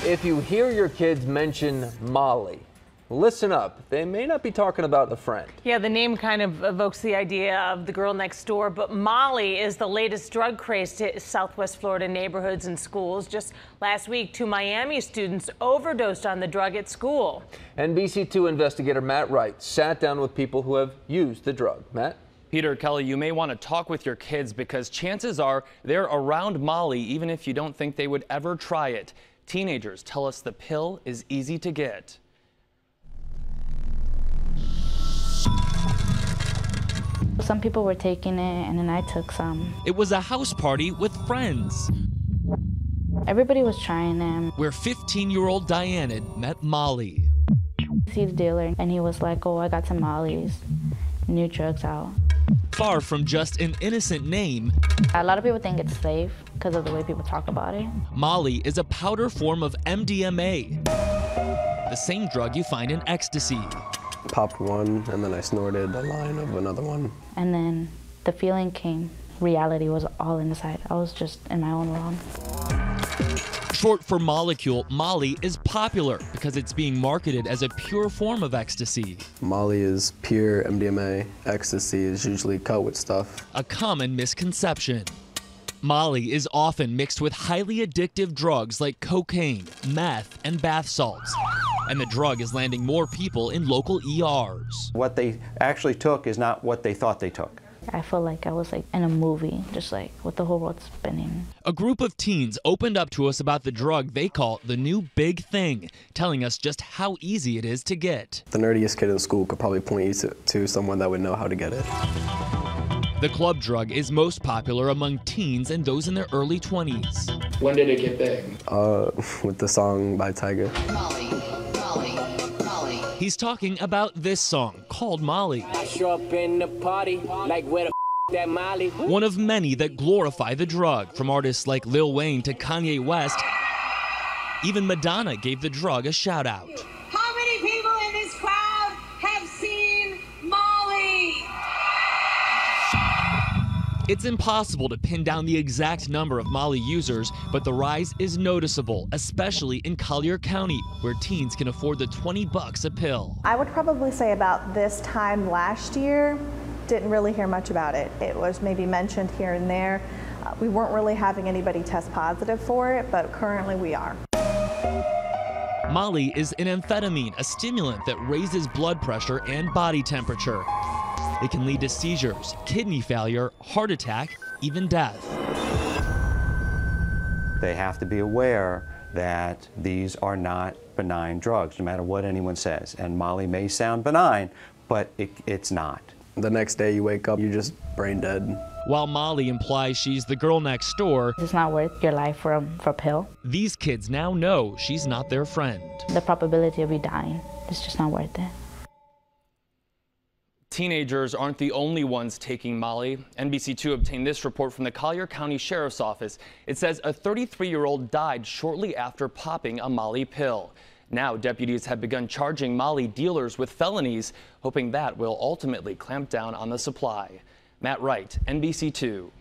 If you hear your kids mention Molly, listen up. They may not be talking about a friend. Yeah, the name kind of evokes the idea of the girl next door, but Molly is the latest drug craze to Southwest Florida neighborhoods and schools. Just last week, 2 Miami students overdosed on the drug at school. NBC2 investigator Matt Wright sat down with people who have used the drug. Matt? Peter, Kelly, you may want to talk with your kids because chances are they're around Molly even if you don't think they would ever try it. Teenagers tell us the pill is easy to get. Some people were taking it, and then I took some. It was a house party with friends, Everybody was trying them. where 15-year-old Diana met Molly. See the dealer, and he was like, "Oh, I got some Molly's, new drugs out." Far from just an innocent name, A lot of people think it's safe because of the way people talk about it. Molly is a powder form of MDMA, the same drug you find in ecstasy. Popped one, and then I snorted a line of another one. And then the feeling came. Reality was all inside. I was just in my own world. Short for molecule, Molly is popular because it's being marketed as a pure form of ecstasy. Molly is pure MDMA. Ecstasy is usually cut with stuff. A common misconception. Molly is often mixed with highly addictive drugs like cocaine, meth, and bath salts. And the drug is landing more people in local ERs. What they actually took is not what they thought they took. I feel like I was like in a movie, just like with the whole world spinning. A group of teens opened up to us about the drug they call the new big thing, telling us just how easy it is to get. The nerdiest kid in school could probably point you to someone that would know how to get it. The club drug is most popular among teens and those in their early 20s. When did it get big? With the song by Tiger. Molly, Molly, Molly. He's talking about this song called Molly. I show up in the party like where the that Molly. One of many that glorify the drug, from artists like Lil Wayne to Kanye West. Even Madonna gave the drug a shout out. How many people in this crowd have seen Molly? It's impossible to pin down the exact number of Molly users, but the rise is noticeable, especially in Collier County, where teens can afford the $20 a pill. I would probably say about this time last year, didn't really hear much about it. It was maybe mentioned here and there. We weren't really having anybody test positive for it, but currently we are. Molly is an amphetamine, a stimulant that raises blood pressure and body temperature. It can lead to seizures, kidney failure, heart attack, even death. They have to be aware that these are not benign drugs, no matter what anyone says. And Molly may sound benign, but it's not. The next day you wake up, you're just brain dead. While Molly implies she's the girl next door, It's not worth your life for a pill. these kids now know she's not their friend. The probability of you dying is just not worth it. Teenagers aren't the only ones taking Molly. NBC2 obtained this report from the Collier County Sheriff's Office. It says a 33-year-old died shortly after popping a Molly pill. Now deputies have begun charging Molly dealers with felonies, hoping that will ultimately clamp down on the supply. Matt Wright, NBC2.